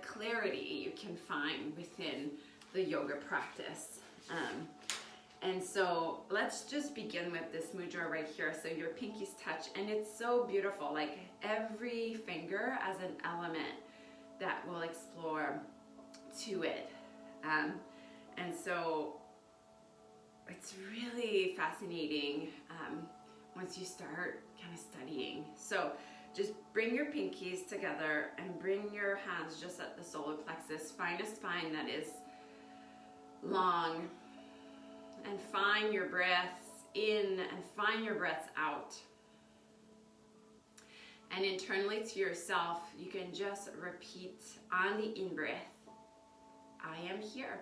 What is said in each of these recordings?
clarity you can find within the yoga practice. And so let's just begin with this mudra right here. So your pinkies touch, and it's so beautiful, like every finger as an element that will explore to it. And so it's really fascinating once you start kind of studying. So just bring your pinkies together and bring your hands just at the solar plexus. Find a spine that is long, and find your breaths in and find your breaths out. And internally to yourself, you can just repeat on the in-breath, I am here.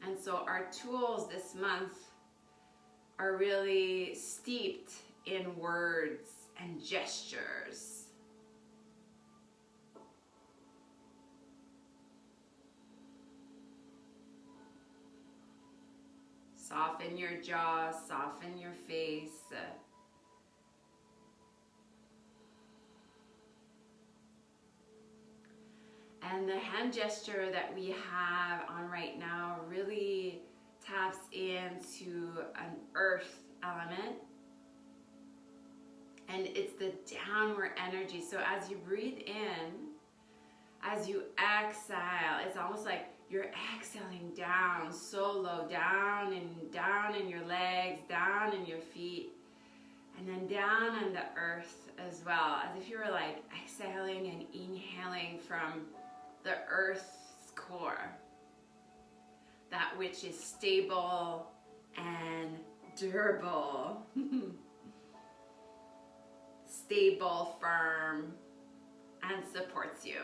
And so our tools this month are really steeped in words and gestures. Soften your jaw, soften your face. And the hand gesture that we have on right now really taps into an earth element. And it's the downward energy. So as you breathe in, as you exhale, it's almost like you're exhaling down, so low, down in your legs, down in your feet, and then down on the earth as well, as if you were like exhaling and inhaling from the earth's core, that which is stable and durable, stable, firm, and supports you.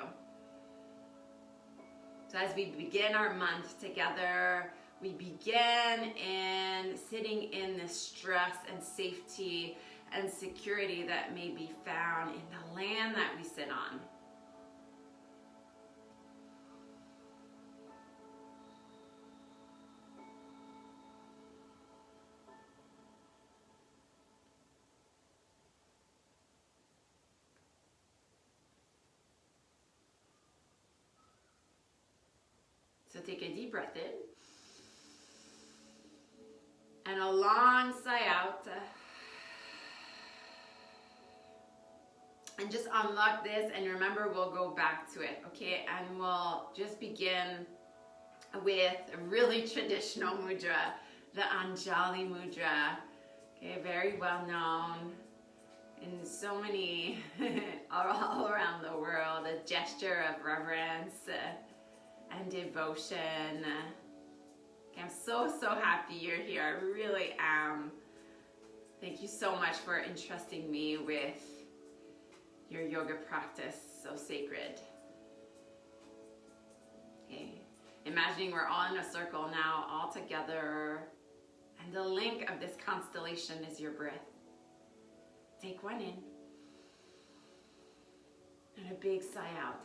So as we begin our month together, we begin in sitting in the stress and safety and security that may be found in the land that we sit on. So take a deep breath in and a long sigh out. And just unlock this, and remember, we'll go back to it, okay? And we'll just begin with a really traditional mudra, the Anjali mudra, okay? Very well known in so many, all around the world, a gesture of reverence and devotion. Okay, I'm so happy you're here. I really am. Thank you so much for entrusting me with your yoga practice, so sacred. Okay, imagining we're all in a circle now, all together, and the link of this constellation is your breath. Take one in and a big sigh out.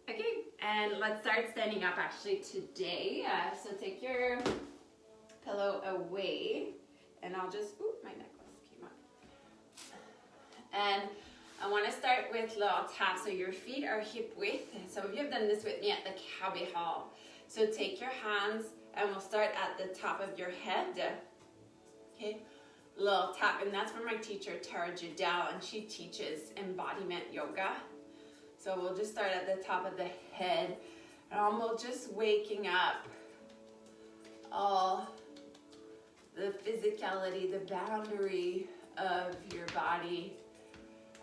Okay, and let's start standing up actually today. So take your pillow away, and I'll just, my necklace came up. And I want to start with little taps. So your feet are hip width. Some of you have done this with me at the Cowboy Hall. So take your hands, and we'll start at the top of your head. Okay, little tap, and that's from my teacher, Tara Jadel, and she teaches embodiment yoga. So we'll just start at the top of the head, and we'll just waking up all the physicality, the boundary of your body.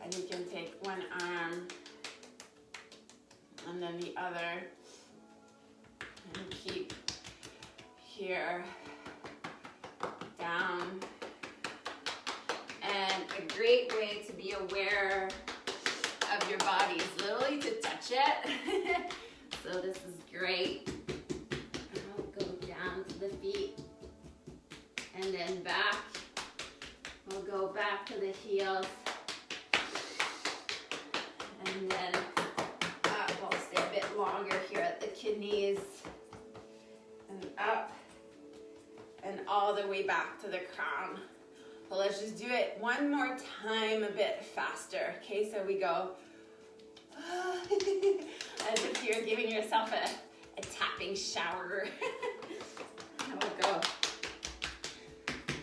And you can take one arm and then the other, and keep here, down. And a great way to be aware of your body is literally to touch it. So this is great. And I'll go down to the feet and then back. We'll go back to the heels and then up. We'll stay a bit longer here at the kidneys and up and all the way back to the crown. So let's just do it one more time a bit faster. Okay, so we go as if you're giving yourself a tapping shower. And we'll go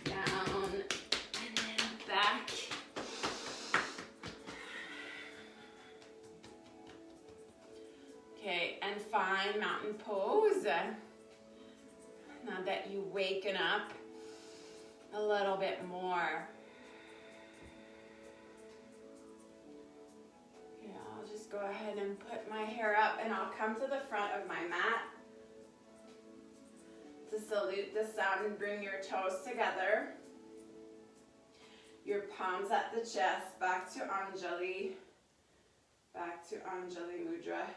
down and then back. Okay, and find mountain pose. Now that you've waken up a little bit more. Okay, I'll just go ahead and put my hair up and I'll come to the front of my mat to salute the sun. Bring your toes together. Your palms at the chest, back to Anjali. Back to Anjali Mudra.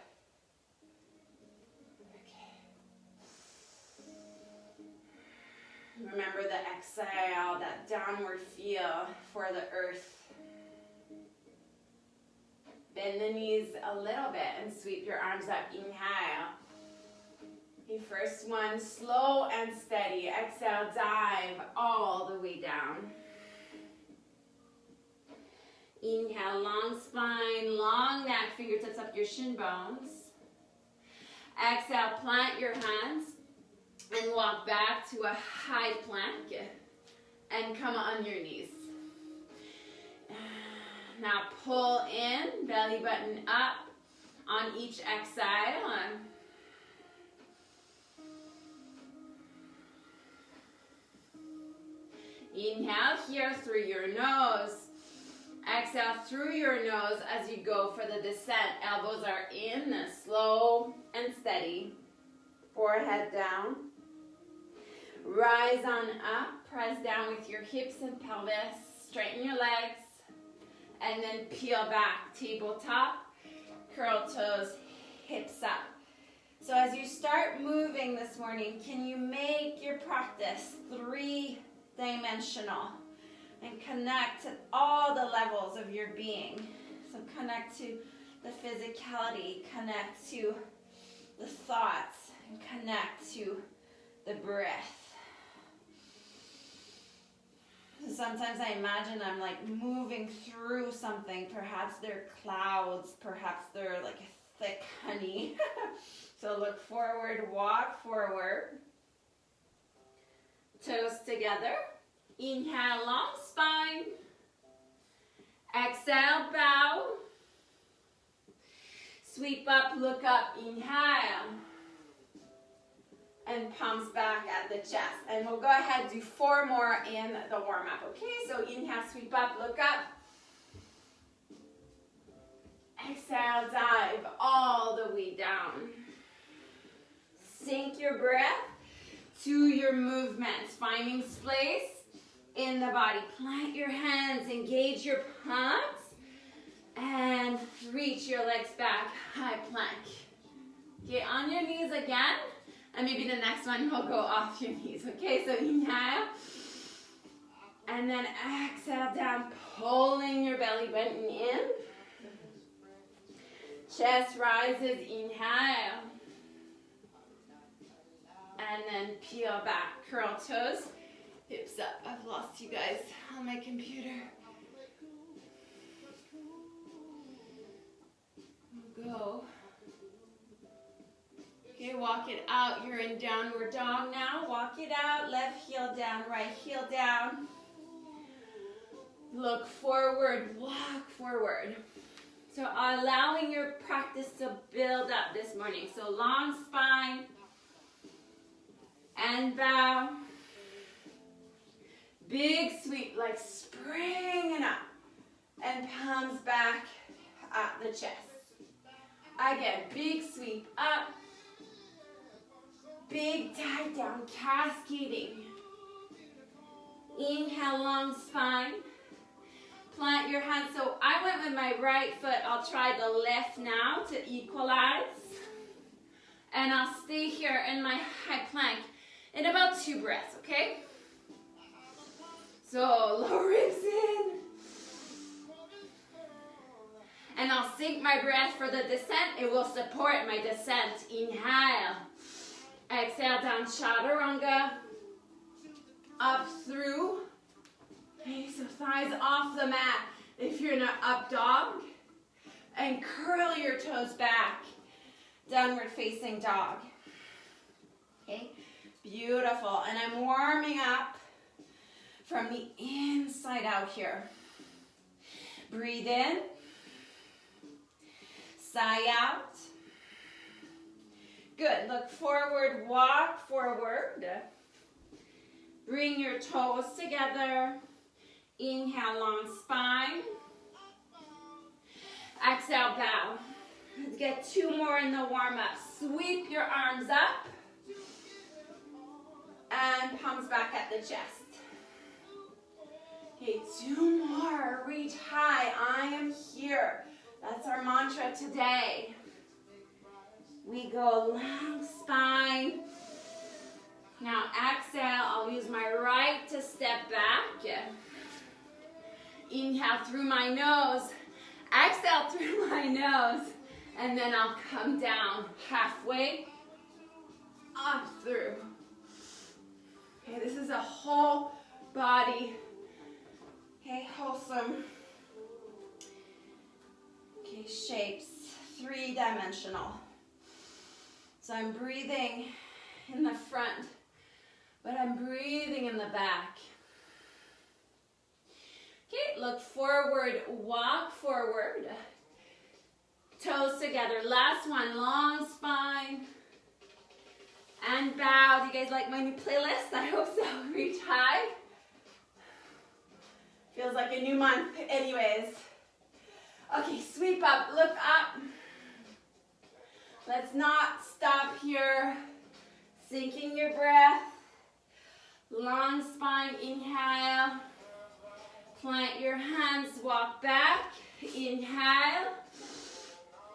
Remember the exhale, that downward feel for the earth. Bend the knees a little bit and sweep your arms up. Inhale. Okay, first one, slow and steady. Exhale, dive all the way down. Inhale, long spine, long neck, fingertips up your shin bones. Exhale, plant your hands. And walk back to a high plank and come on your knees. Now pull in, belly button up on each exhale. Inhale here through your nose. Exhale through your nose as you go for the descent. Elbows are in, slow and steady. Forehead down. Rise on up, press down with your hips and pelvis, straighten your legs, and then peel back, tabletop, curl toes, hips up. So as you start moving this morning, can you make your practice 3-dimensional and connect to all the levels of your being? So connect to the physicality, connect to the thoughts, and connect to the breath. Sometimes I imagine I'm like moving through something. Perhaps they're clouds, perhaps they're like thick honey. So look forward, walk forward. Toes together. Inhale, long spine. Exhale, bow. Sweep up, look up, inhale. And palms back at the chest. And we'll go ahead, do 4 more in the warm-up. Okay, so inhale, sweep up, look up. Exhale, dive all the way down. Sink your breath to your movements, finding space in the body. Plant your hands, engage your palms, and reach your legs back, high plank. Okay, on your knees again. And maybe the next one will go off your knees. Okay, so inhale. And then exhale down, pulling your belly button in. Chest rises, inhale. And then peel back, curl toes, hips up. I've lost you guys on my computer. Go. Okay, walk it out. You're in downward dog now. Walk it out. Left heel down, right heel down. Look forward, walk forward. So allowing your practice to build up this morning. So long spine and bow. Big sweep, like springing up. And palms back at the chest. Again, big sweep up. Big dive down, cascading. Inhale, long spine. Plant your hands. So I went with my right foot. I'll try the left now to equalize. And I'll stay here in my high plank in about 2 breaths, okay? So lower ribs in. And I'll sink my breath for the descent. It will support my descent. Inhale. Exhale down, chaturanga. thighs off the mat if you're in an up dog. And curl your toes back. Downward facing dog. Okay, beautiful. And I'm warming up from the inside out here. Breathe in. Sigh out. Good. Look forward, walk forward. Bring your toes together. Inhale, long spine. Exhale, bow. Let's get 2 more in the warm-up. Sweep your arms up. And palms back at the chest. Okay, 2 more. Reach high. I am here. That's our mantra today. We go long spine. Now exhale. I'll use my right to step back. Inhale through my nose. Exhale through my nose. And then I'll come down halfway up through. Okay, this is a whole body. Okay, wholesome. Okay, shapes, 3-dimensional. So I'm breathing in the front, but I'm breathing in the back. Okay, look forward, walk forward. Toes together. Last one, long spine. And bow. Do you guys like my new playlist? I hope so. Reach high. Feels like a new month anyways. Okay, sweep up, look up. Let's not stop here. Sinking your breath. Long spine, inhale. Plant your hands, walk back. Inhale.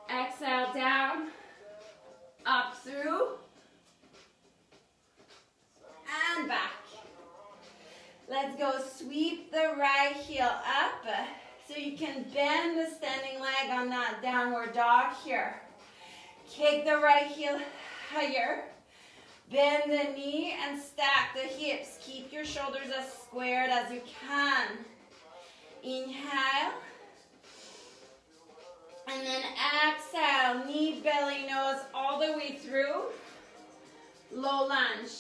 Exhale, down. Up through. And back. Let's go sweep the right heel up so you can bend the standing leg on that downward dog here. Kick the right heel higher. Bend the knee and stack the hips. Keep your shoulders as squared as you can. Inhale. And then exhale. Knee, belly, nose all the way through. Low lunge.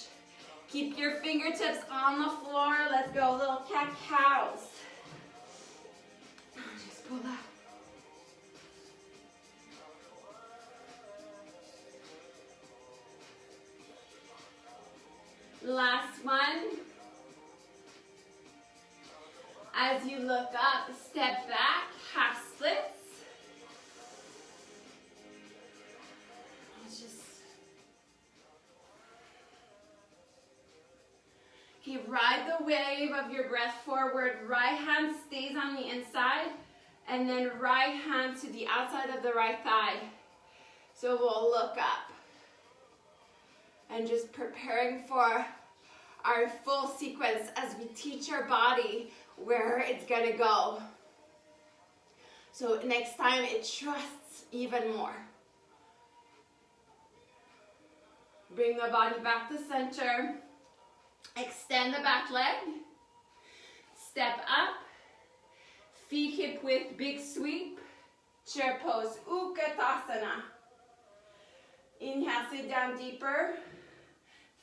Keep your fingertips on the floor. Let's go, little cat-cows. Just pull up. Last one. As you look up, step back, half splits. Okay, ride the wave of your breath forward. Right hand stays on the inside, and then right hand to the outside of the right thigh. So we'll look up. And just preparing for our full sequence as we teach our body where it's gonna go. So next time it trusts even more. Bring the body back to center. Extend the back leg. Step up. Feet hip width, big sweep. Chair pose, Utkatasana. Inhale, sit down deeper.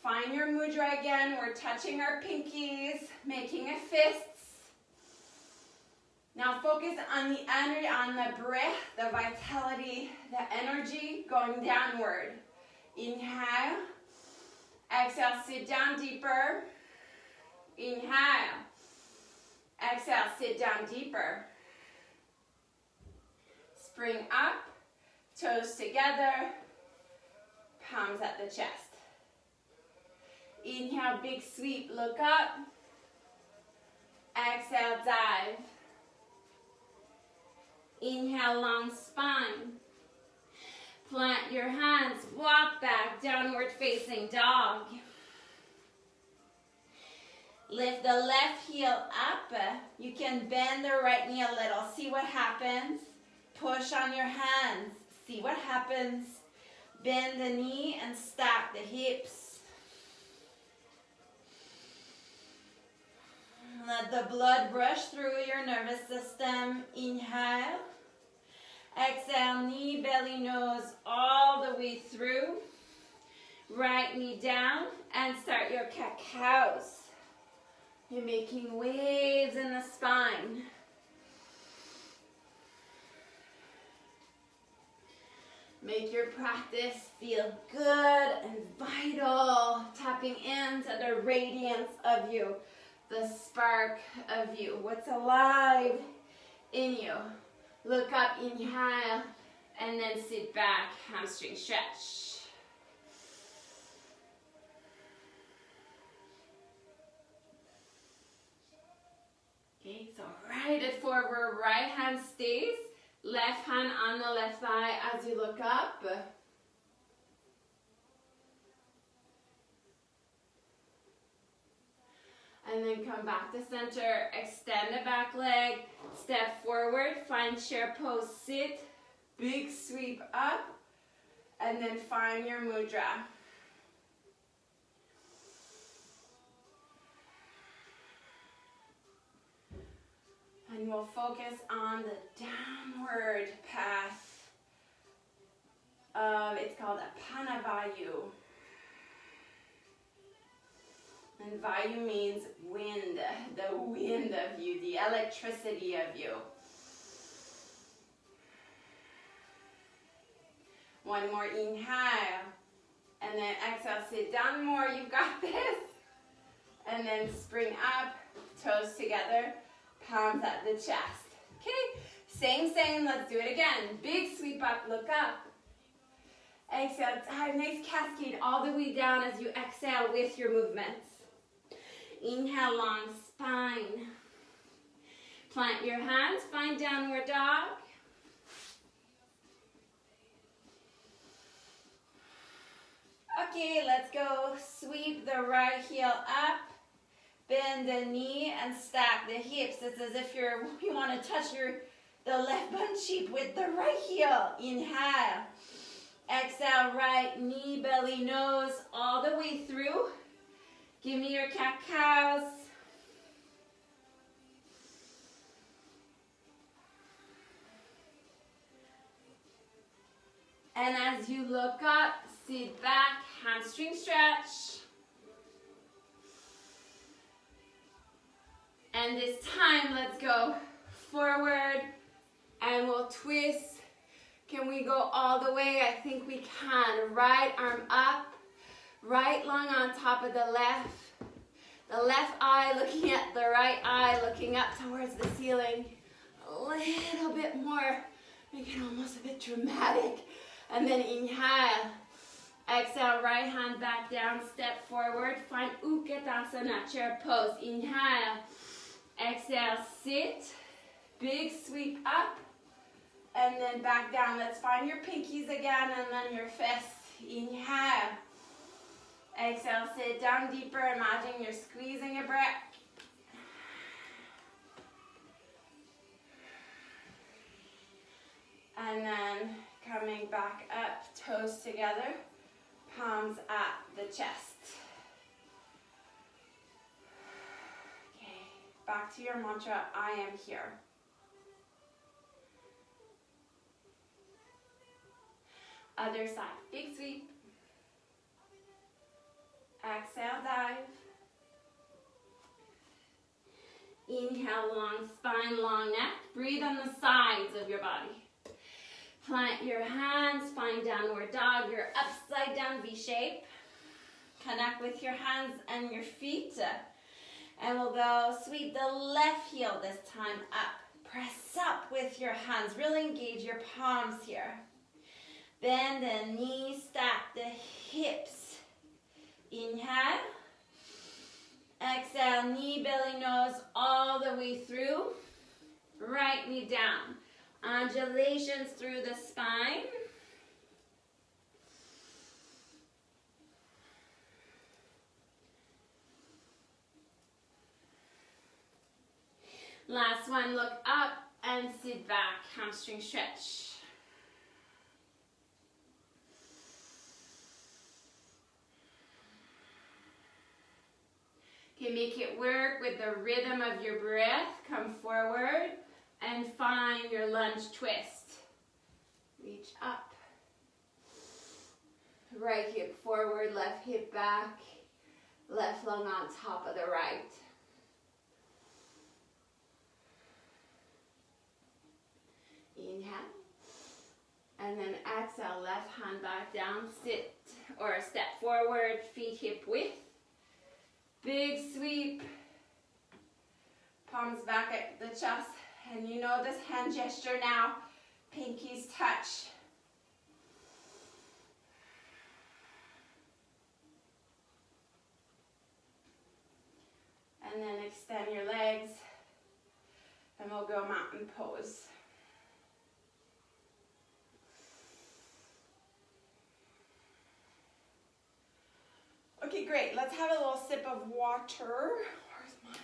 Find your mudra again. We're touching our pinkies, making a fists. Now focus on the energy, on the breath, the vitality, the energy going downward. Inhale. Exhale, sit down deeper. Inhale. Exhale, sit down deeper. Spring up, toes together, palms at the chest. Inhale, big sweep, look up. Exhale, dive. Inhale, long spine. Plant your hands, walk back, downward facing dog. Lift the left heel up. You can bend the right knee a little. See what happens. Push on your hands. See what happens. Bend the knee and stack the hips. let the blood rush through your nervous system. Inhale. Exhale, knee, belly, nose, all the way through. Right knee down and start your cat-cows. You're making waves in the spine. Make your practice feel good and vital, tapping into the radiance of you, the spark of you, what's alive in you. Look up, inhale, and then sit back, hamstring stretch. Okay, so right at forward, right hand stays. Left hand on the left thigh as you look up. And then come back to center, extend the back leg, step forward, find chair pose, sit, big sweep up, and then find your mudra. And we'll focus on the downward path of, it's called a Panavayu. And Vayu means wind, the wind of you, the electricity of you. One more inhale. And then exhale, sit down more, you've got this. And then spring up, toes together. Palms at the chest. Okay, same, let's do it again. Big sweep up, look up. Exhale, nice cascade all the way down as you exhale with your movements. Inhale, long spine. Plant your hands, find downward dog. Okay, let's go. Sweep the right heel up. Bend the knee and stack the hips. It's as if you want to touch the left butt cheek with the right heel. Inhale. Exhale, right knee, belly, nose, all the way through. Give me your cat-cows. And as you look up, sit back, hamstring stretch. And this time, let's go forward and we'll twist. Can we go all the way? I think we can. Right arm up, right lung on top of the left. The left eye looking at the right eye, looking up towards the ceiling. A little bit more, make it almost a bit dramatic. And then inhale. Exhale, right hand back down, step forward. Find Utkatasana, chair pose. Inhale. Exhale, sit, big sweep up, and then back down. Let's find your pinkies again, and then your fists. Inhale. Exhale, sit down deeper. Imagine you're squeezing your breath. And then coming back up, toes together, palms at the chest. Back to your mantra, I am here. Other side, big sweep. Exhale, dive. Inhale, long spine, long neck. Breathe on the sides of your body. Plant your hands, find downward dog, your upside down V shape. Connect with your hands and your feet. And we'll go sweep the left heel this time up. Press up with your hands. Really engage your palms here. Bend the knees, stack the hips. Inhale. Exhale, knee, belly, nose, all the way through. Right knee down. Undulations through the spine. Last one, look up and sit back, hamstring stretch. Okay, make it work with the rhythm of your breath. Come forward and find your lunge twist. Reach up. Right hip forward, left hip back. Left lung on top of the right. Inhale. And then exhale, left hand back down, sit or step forward, feet hip width. Big sweep. Palms back at the chest. And you know this hand gesture now. Pinkies touch. And then extend your legs. And we'll go mountain pose. Okay, great. Let's have a little sip of water. Where's mine?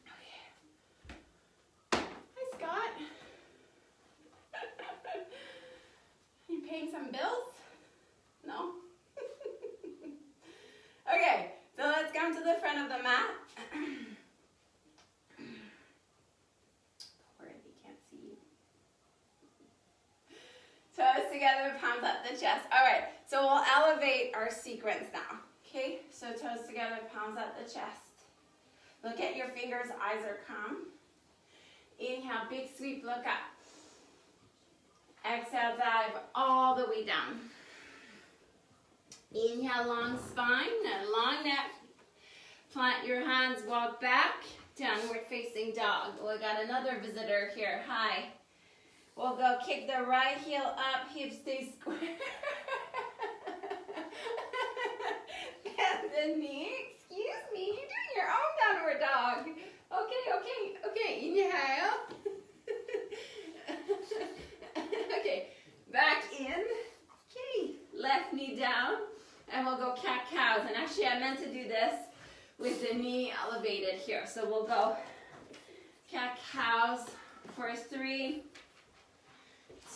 Okay. Hi, Scott. You paying some bills? No? Okay, so let's come to the front of the mat. Toes together, palms up the chest. All right, so we'll elevate our sequence now. Okay, so toes together, palms up the chest. Look at your fingers, eyes are calm. Inhale, big sweep, look up. Exhale, dive all the way down. Inhale, long spine, long neck. Plant your hands, walk back, downward facing dog. We got another visitor here. Hi. We'll go kick the right heel up, hips stay square. Bend the knee. Excuse me, you're doing your own downward dog. Okay. Inhale. Okay, back in. Okay, left knee down. And we'll go cat-cows. And actually, I meant to do this with the knee elevated here. So we'll go cat-cows for 3,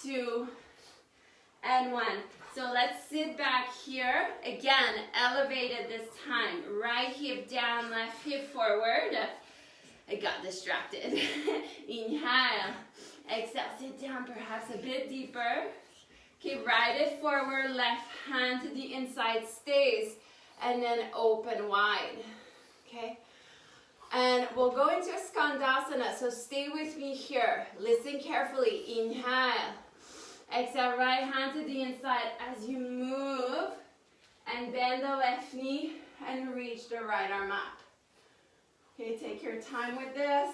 2, and 1. So let's sit back here. Again, elevated this time. Right hip down, left hip forward. I got distracted. Inhale. Exhale, sit down perhaps a bit deeper. Okay, right it forward, left hand to the inside stays, and then open wide. Okay? And we'll go into a Skandasana, so stay with me here. Listen carefully. Inhale. Exhale, right hand to the inside as you move. And bend the left knee and reach the right arm up. Okay, take your time with this.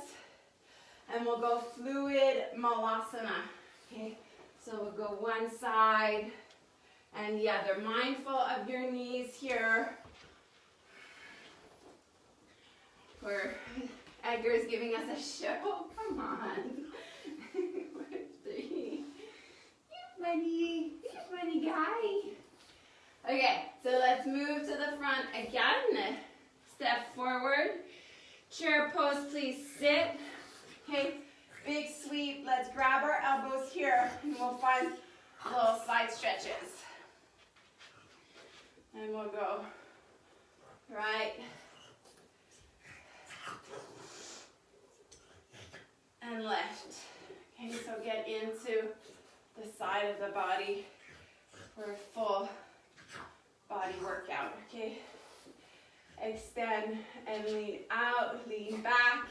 And we'll go fluid Malasana. Okay, so we'll go one side and the other. Mindful of your knees here. Edgar's giving us a show. Come on. 3. You funny guy. Okay, so let's move to the front again. Step forward. Chair pose, please sit. Okay, big sweep. Let's grab our elbows here and we'll find little side stretches. And we'll go right and left. Okay, so get into the side of the body for a full body workout. Okay, extend and lean out, lean back,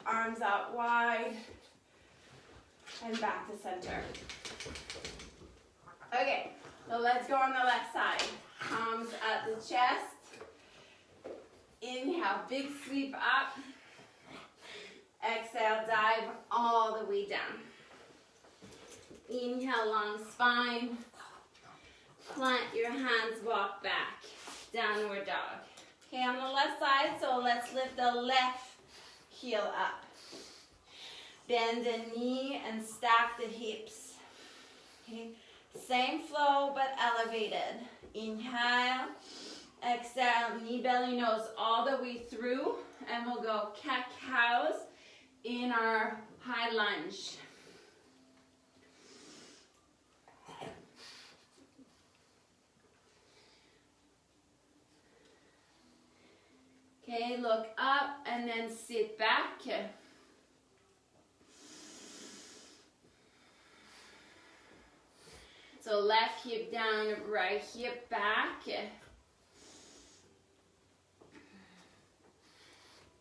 arms out wide, and back to center. Okay, so let's go on the left side. Palms at the chest. Inhale, big sweep up. Exhale, dive all the way down. Inhale, long spine. Plant your hands, walk back. Downward dog. Okay, on the left side, so let's lift the left heel up. Bend the knee and stack the hips. Okay, same flow but elevated. Inhale, exhale, knee, belly, nose all the way through, and we'll go cat-cows in our high lunge. Okay, look up and then sit back. So left hip down, right hip back.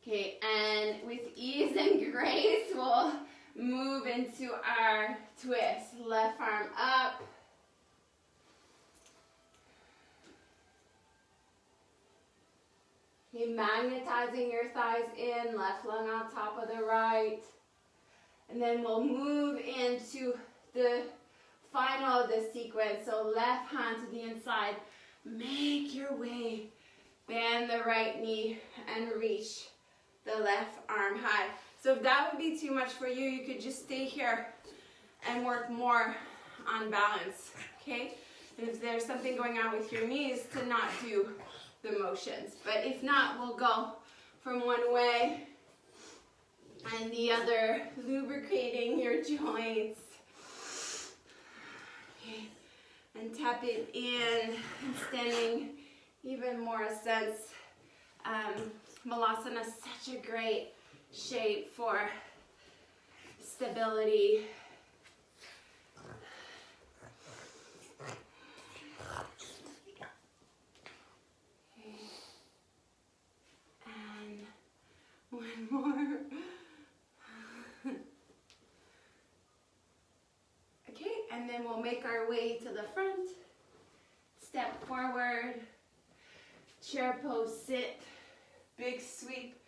Okay, and with ease and grace, we'll move into our twist. Left arm up. Okay, magnetizing your thighs in, left lung on top of the right. And then we'll move into the final of the sequence. So left hand to the inside. Make your way. Bend the right knee and reach the left arm high. So if that would be too much for you, you could just stay here and work more on balance, okay? And if there's something going on with your knees, to not do the motions. But if not, we'll go from one way and the other, lubricating your joints. Okay. And tap it in, extending even more a sense. Malasana is such a great shape for stability. Okay. And one more. Okay, and then we'll make our way to the front. Step forward. Chair pose, sit. Big sweep.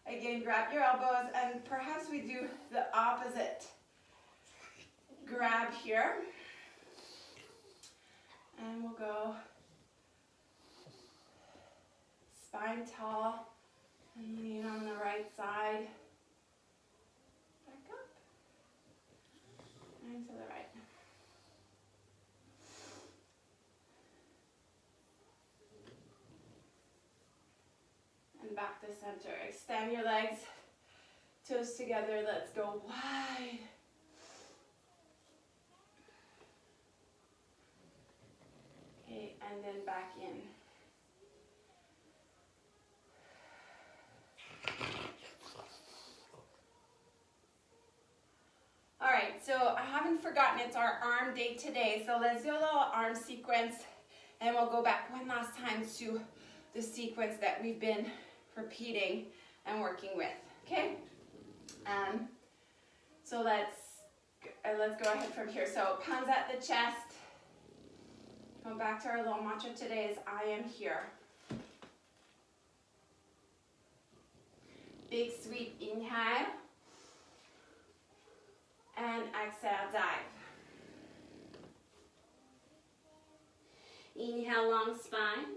Again, grab your elbows, and perhaps we do the opposite. Grab here. And we'll go spine tall and lean on the right side. Back up. And to the right. And back to center. Extend your legs, toes together. Let's go wide. Okay, and then back in. All right, so I haven't forgotten it's our arm day today. So let's do a little arm sequence, and we'll go back one last time to the sequence that we've been repeating and working with, okay? So let's go ahead from here. So palms at the chest. Go back to our little mantra today is I am here. Big sweep, inhale. And exhale, dive. Inhale, long spine.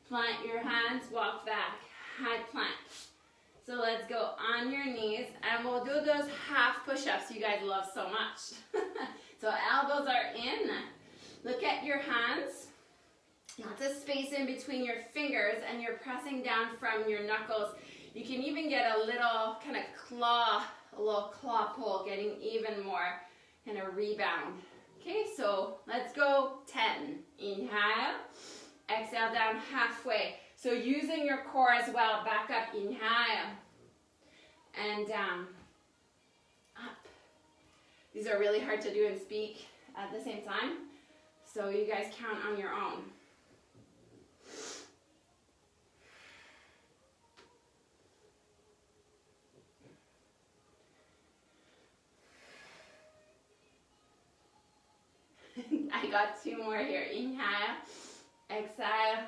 Plant your hands, walk back, high plank. So let's go on your knees, and we'll do those half push-ups you guys love so much. So elbows are in. Look at your hands. Lots of space in between your fingers, and you're pressing down from your knuckles. You can even get a little kind of claw, a little claw pull, getting even more kind of rebound. Okay, so let's go 10. Inhale. Exhale down halfway. So using your core as well. Back up, inhale. And down. Up. These are really hard to do and speak at the same time. So you guys count on your own. I got 2 more here. Inhale. Exhale.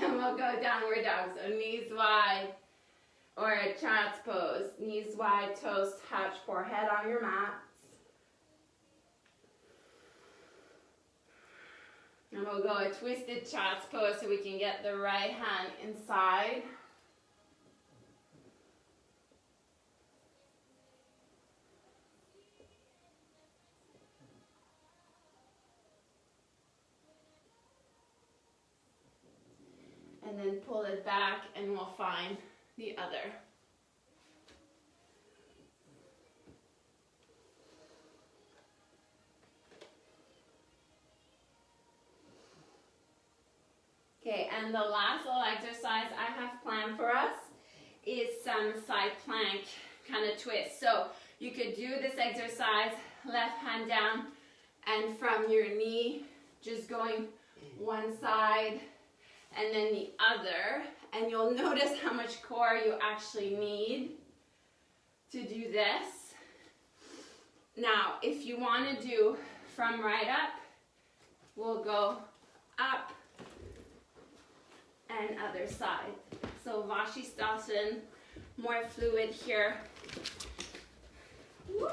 And we'll go downward dog. So knees wide, or a child's pose. Knees wide, toes touch, forehead on your mat. And we'll go a twisted child's pose so we can get the right hand inside. And then pull it back, and we'll find the other. And the last little exercise I have planned for us is some side plank kind of twist. So you could do this exercise, left hand down, and from your knee, just going one side and then the other. And you'll notice how much core you actually need to do this. Now, if you want to do from right up, we'll go up and other side. So Vashisthasana, more fluid here. Woo.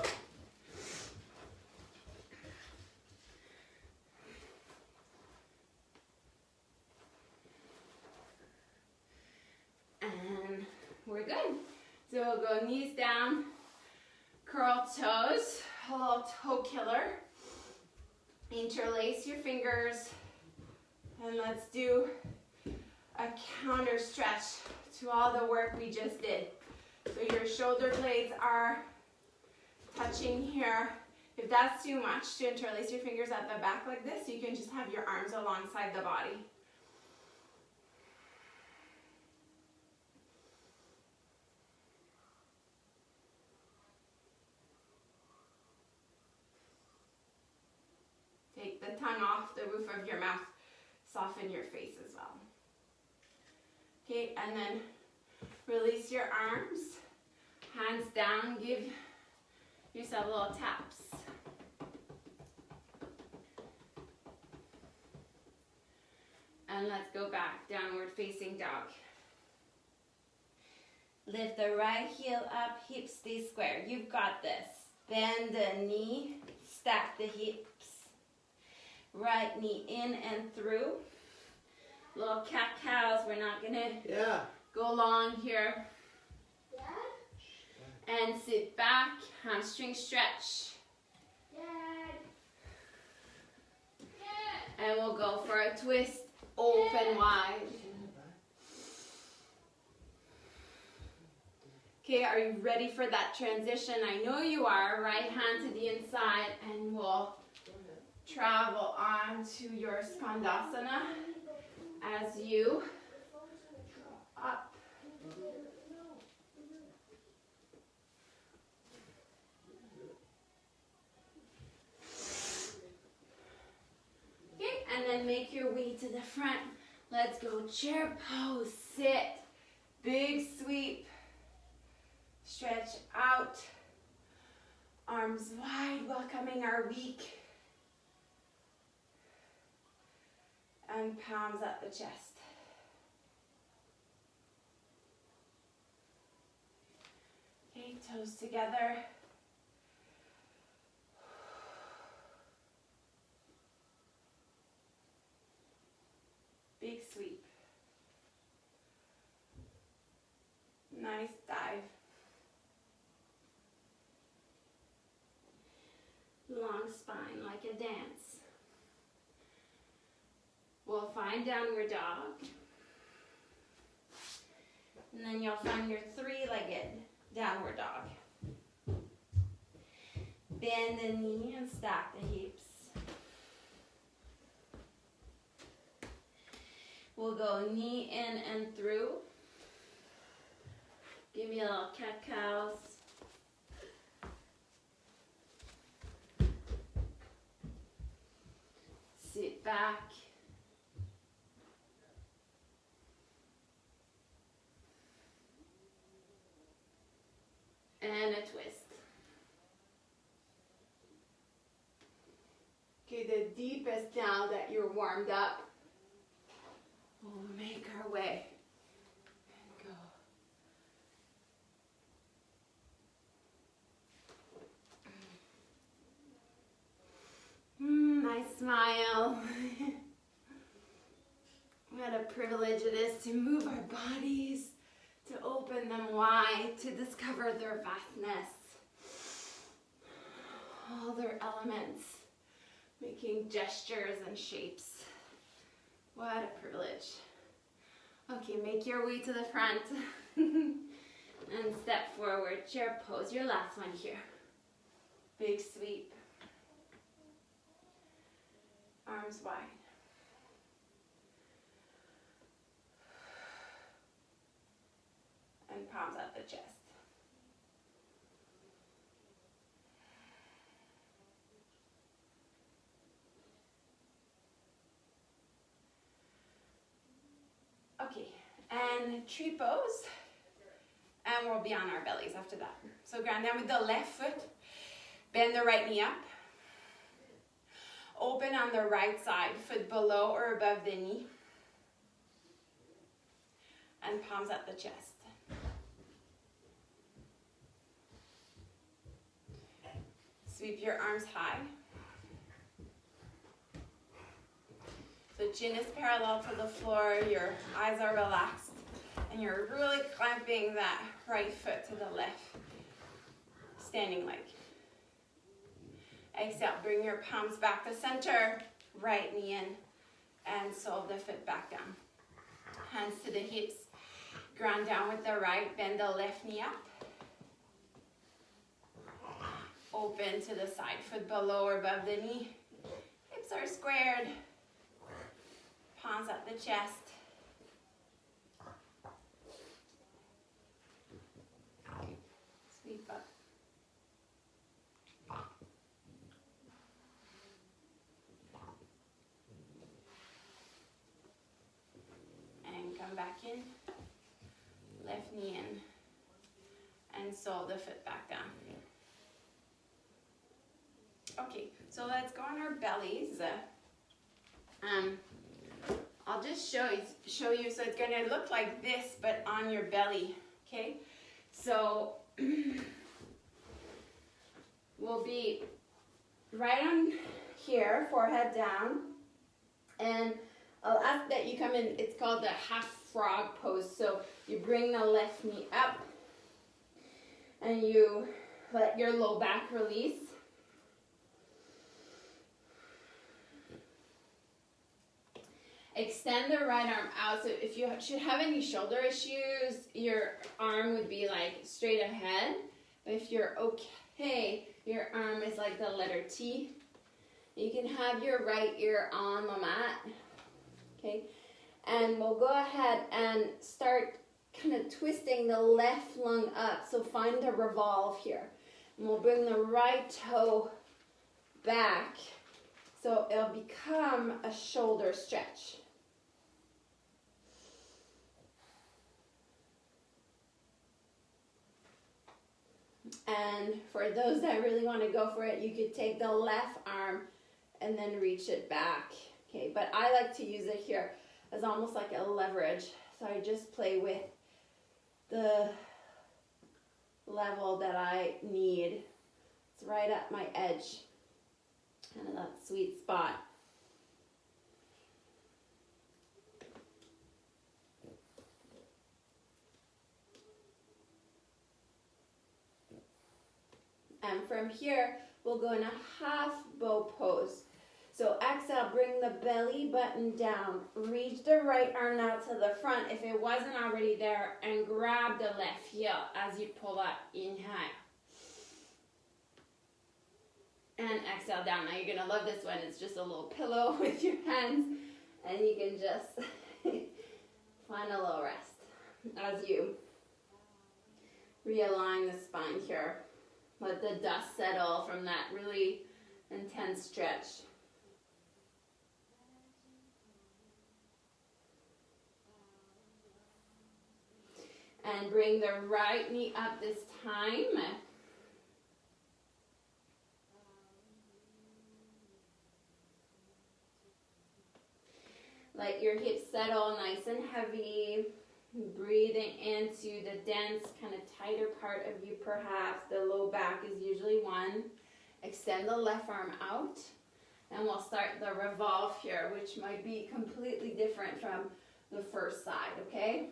And we're good. So we'll go knees down, curl toes, a little toe killer. Interlace your fingers, and let's do a counter stretch to all the work we just did. So your shoulder blades are touching here. If that's too much to interlace your fingers at the back like this, you can just have your arms alongside the body. Take the tongue off the roof of your mouth. Soften your face as well. Okay, and then release your arms. Hands down. Give yourself little taps. And let's go back. Downward facing dog. Lift the right heel up. Hips stay square. You've got this. Bend the knee. Stack the hips. Right knee in and through. Little cat-cows. We're not going to go long here. And sit back. Hamstring stretch. And we'll go for a twist. Open wide. Okay, are you ready for that transition? I know you are. Right hand to the inside, and we'll travel on to your Skandasana as you up. Okay, and then make your way to the front. Let's go chair pose, sit, big sweep, stretch out, arms wide, welcoming our week. And palms at the chest. Okay, toes together. Big sweep. Nice dive. Long spine like a dance. We'll find downward dog. And then you'll find your three-legged downward dog. Bend the knee and stack the hips. We'll go knee in and through. Give me a little cat-cows. Sit back. And a twist. Okay, the deepest now that you're warmed up, we'll make our way and go. Nice smile. What a privilege it is to move our bodies, to open them wide, to discover their vastness, all their elements, making gestures and shapes. What a privilege. Okay, make your way to the front and step forward, chair pose, your last one here. Big sweep, arms wide. and palms at the chest. Okay, and tree pose, and we'll be on our bellies after that. So ground down with the left foot, bend the right knee up, open on the right side, foot below or above the knee, and palms at the chest. Sweep your arms high. So chin is parallel to the floor, your eyes are relaxed, and you're really clamping that right foot to the left standing leg. Exhale, bring your palms back to center, right knee in, and sole the foot back down. Hands to the hips, ground down with the right, bend the left knee up. Open to the side, foot below or above the knee. Hips are squared. Palms at the chest. Sweep up. And come back in. Left knee in. And sole the foot back down. Okay, so let's go on our bellies. I'll just show you. So it's gonna look like this, but on your belly. Okay, so we'll be right on here, forehead down, and I'll ask that you come in. It's called the half frog pose. So you bring the left knee up, and you let your low back release. Extend the right arm out. So if you should have any shoulder issues, your arm would be like straight ahead. But if you're okay, your arm is like the letter T. You can have your right ear on the mat. Okay. And we'll go ahead and start kind of twisting the left lung up. So find a revolve here. And we'll bring the right toe back. So it'll become a shoulder stretch. And for those that really want to go for it, you could take the left arm and then reach it back. Okay, but I like to use it here as almost like a leverage. So I just play with the level that I need. It's right at my edge, kind of that sweet spot. And from here, we'll go in a half bow pose. So exhale, bring the belly button down. Reach the right arm out to the front if it wasn't already there, and grab the left heel as you pull up. Inhale. And exhale down. Now you're going to love this one. It's just a little pillow with your hands, and you can just find a little rest as you realign the spine here. Let the dust settle from that really intense stretch. And bring the right knee up this time. Let your hips settle nice and heavy. Breathing into the dense, kind of tighter part of you perhaps. The low back is usually one. Extend the left arm out. And we'll start the revolve here, which might be completely different from the first side, okay?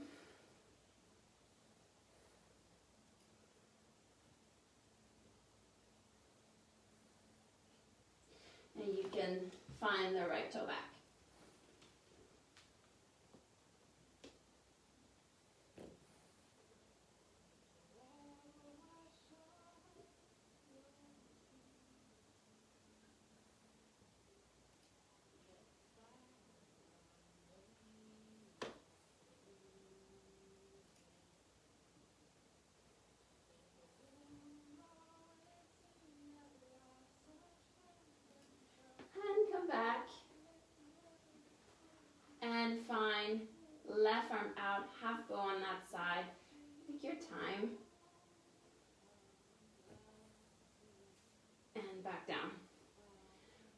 And you can find the right toe back. back. And find left arm out, half bow on that side. Take your time. And back down.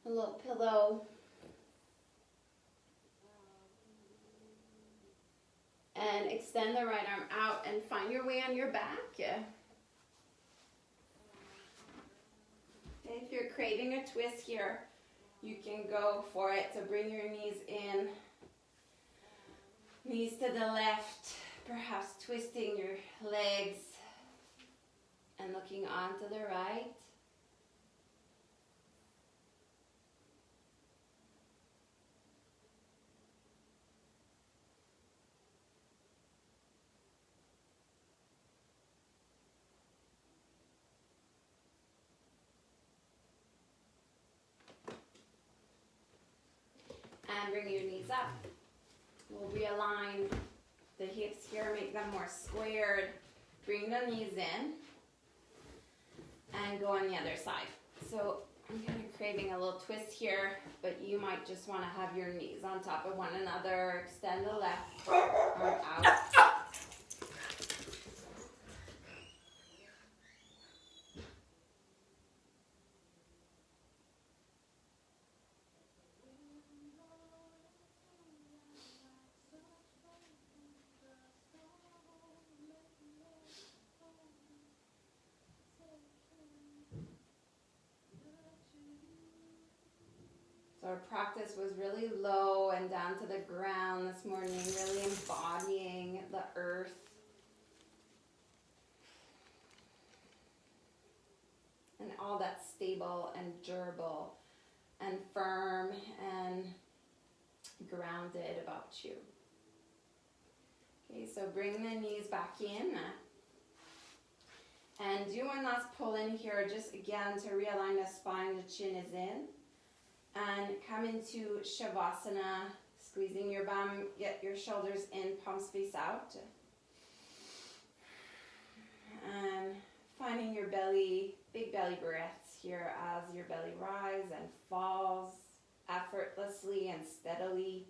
A little pillow. And extend the right arm out and find your way on your back. If you're craving a twist here, you can go for it. So bring your knees in, knees to the left, perhaps twisting your legs and looking on to the right. And bring your knees up. We'll realign the hips here, make them more squared. Bring the knees in and go on the other side. So I'm kind of craving a little twist here, but you might just want to have your knees on top of one another. Extend the left arm out. So our practice was really low and down to the ground this morning, really embodying the earth. And all that's stable and durable and firm and grounded about you. Okay, so bring the knees back in. And do one last pull in here, just again to realign the spine, the chin is in. And come into Shavasana, squeezing your bum, get your shoulders in, palms face out. And finding your belly, big belly breaths here as your belly rises and falls effortlessly and steadily.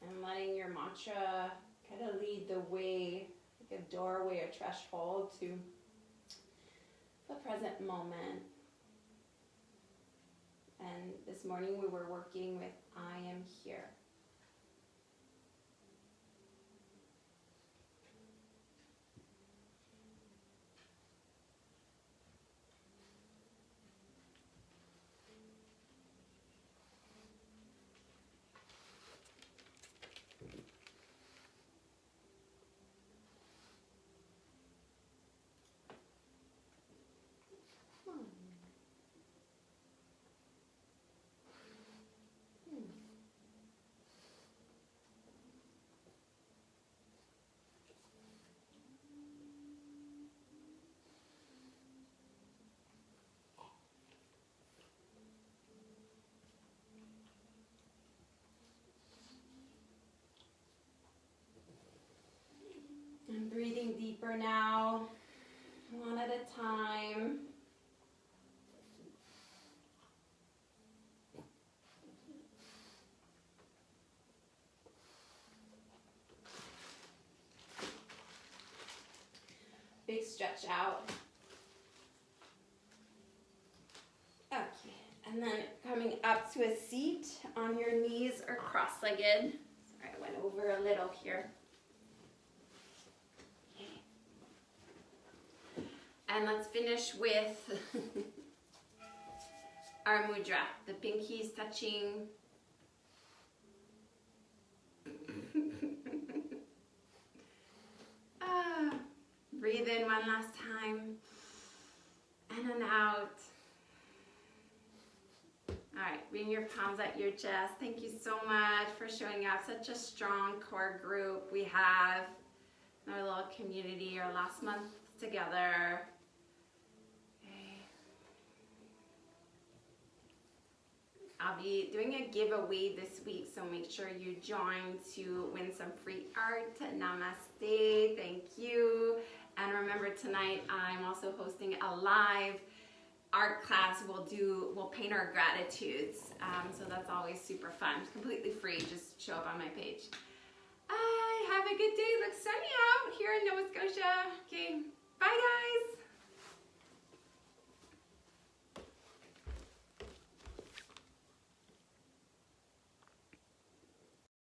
And letting your mantra kind of lead the way, like a doorway, a threshold to the present moment. And this morning we were working with I am here. And breathing deeper now, one at a time. Big stretch out. Okay, and then coming up to a seat on your knees or cross-legged. Sorry, I went over a little here. And let's finish with our mudra, the pinkies touching Breathe in one last time. And then out. All right, bring your palms at your chest. Thank you so much for showing up. Such a strong core group we have in our little community, our last month together. Okay. I'll be doing a giveaway this week, so make sure you join to win some free art. Namaste, thank you. And remember, tonight I'm also hosting a live art class. We'll paint our gratitudes. So that's always super fun. It's completely free. Just show up on my page. Have a good day. Looks sunny out here in Nova Scotia. Okay, bye guys.